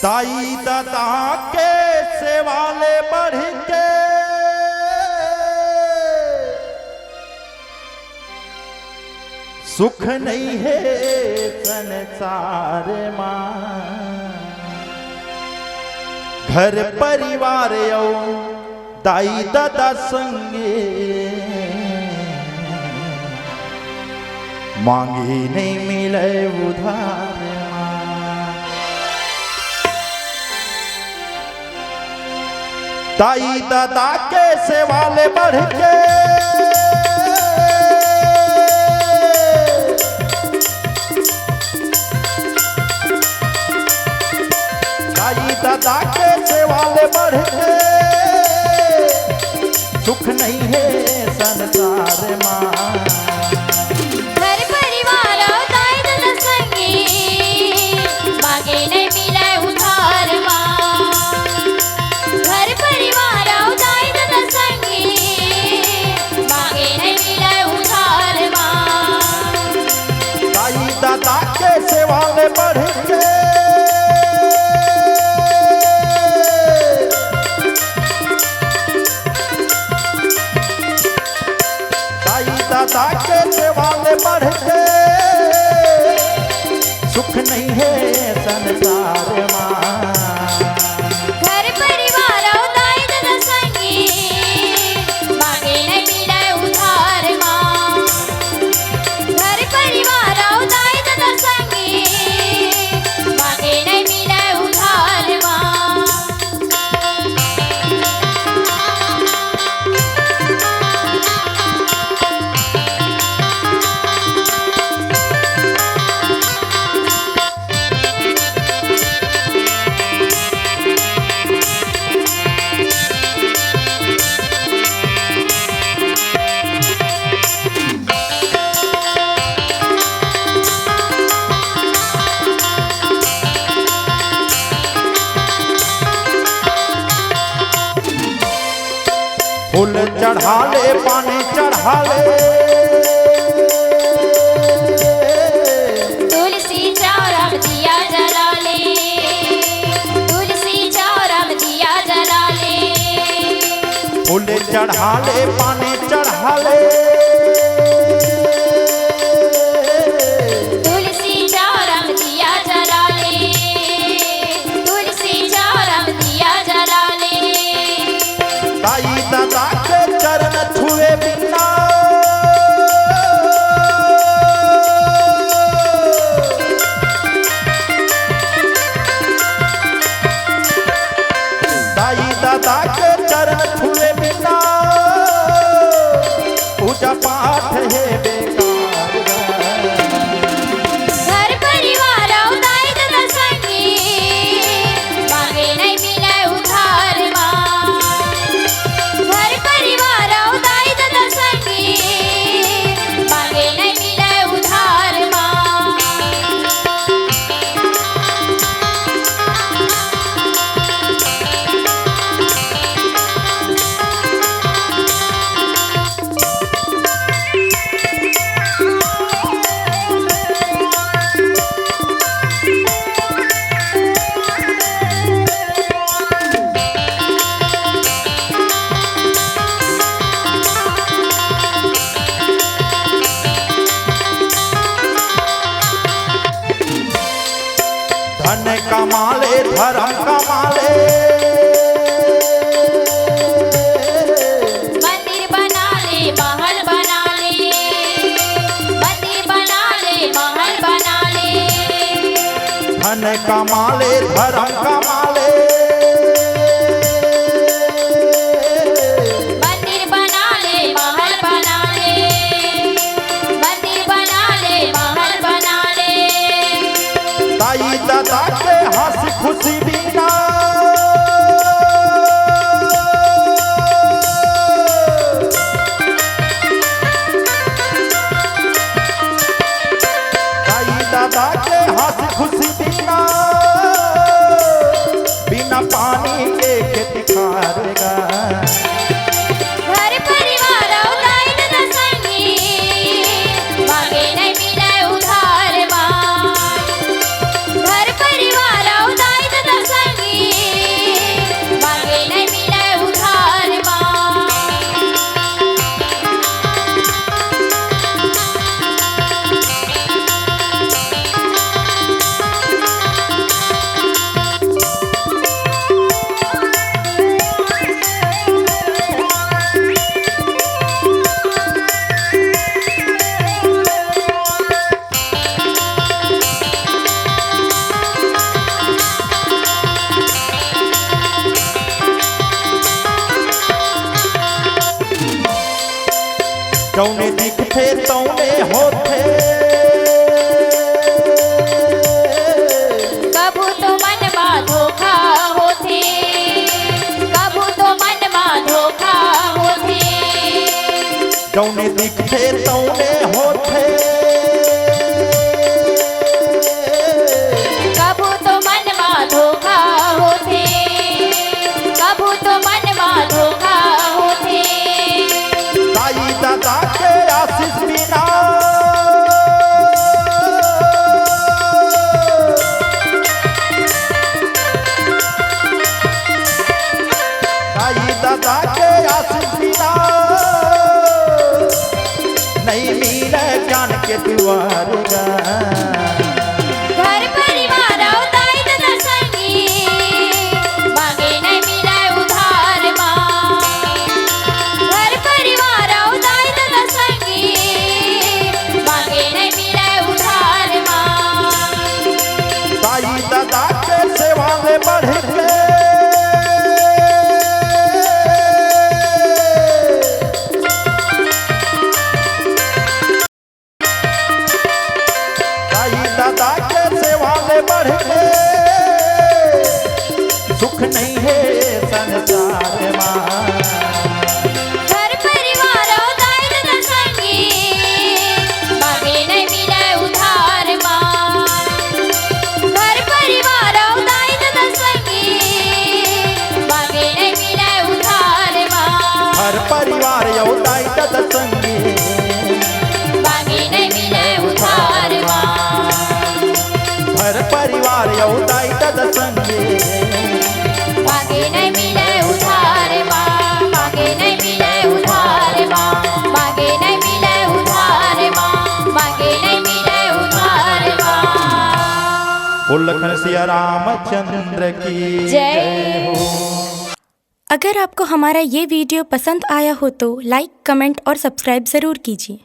ताई दादा के सेवाले बढ़ के सुख नहीं है संसार मां। घर परिवार यो ताई दादा संगे मांगी नहीं मिले उधार मां। ताई दादा के सेवाले बढ़ के ताई दादा के सेवाले बढ़ के सुख नहीं है संसार मां। घर परिवार ताई दादा संगे मांगे नहीं मिले उधार मां। घर परिवार ताई दादा संगे मांगे नहीं मिले उधार मां। ताई दादा के सेवाले बढ़ के दादा के सेवाले बढ़ के सुख नहीं है संसार मां। घर परिवार ताई दादा संगे मांगे नहीं मिले उधार मां। घर परिवार ताई दादा संगे मांगे नहीं मिले उधार मां। फूल चढ़ा ले पानी चढ़ा ले तुलसी चौरम दिया जला ले। तुलसी चौरम दिया जला ले। फूल चढ़ा ले पानी चढ़ा ले तुलसी चौरम दिया जला ले। तुलसी चौरम दिया जला ले। ताई दादा के चरण छुए बिना ताई दादा के चरण छुए बिना पूजा पाठ है बेकार। घर परिवार ताई दादा संगे मांगे नहीं मिले उधार मां। घर परिवार ताई दादा संगे मांगे नहीं मिले उधार मां। धन कमा ले धर्म कमा ले मंदिर बना ले महल बना ले। मंदिर बना ले महल बना ले। धन कमा ले धर्म कमा ले मंदिर बना ले महल बना ले। मंदिर बना ले महल बना ले। ताई दादा के हंस खुशी बिना ताई दादा के हंस खुशी बिना जौने दिखते तौने होते कभू तो मन मा धोखा होथे कभू तो मन मा धोखा होथे जौने दिखते तौने होते कभू तो मन मा धोखा होथे कभू तो मन मा धोखा होथे ताई दादा के आशीष बिना ताई दादा के आशीष बिना नहीं मिले ज्ञान के द्वार घर परिवार औताई दादा संगी मांगे नहीं मिले उधार माँ घर परिवार औताई दादा संगी मांगे नहीं मिले उधार माँ ताई दादा के सेवा में बढ़ के दादा के सेवा में बढ़ के सुख नहीं है संसार माँ घर परिवार औताई दादा संगी मांगे नहीं मिले उधार माँ घर परिवार औताई दादा संगी मांगे नहीं मिले उधार माँ हर परिवार योदाई दादा संगी मांगे नहीं मिले उधार माँ हर परिवार योदाई दादा संगी मांगे नहीं मिले उधार माँ मांगे नहीं मिले उधार माँ मांगे नहीं मिले उधार माँ मांगे नहीं मिले उधार माँ। बोल लखन सिया रामचंद्र की जय हो। अगर आपको हमारा ये वीडियो पसंद आया हो तो लाइक, कमेंट और सब्सक्राइब ज़रूर कीजिए।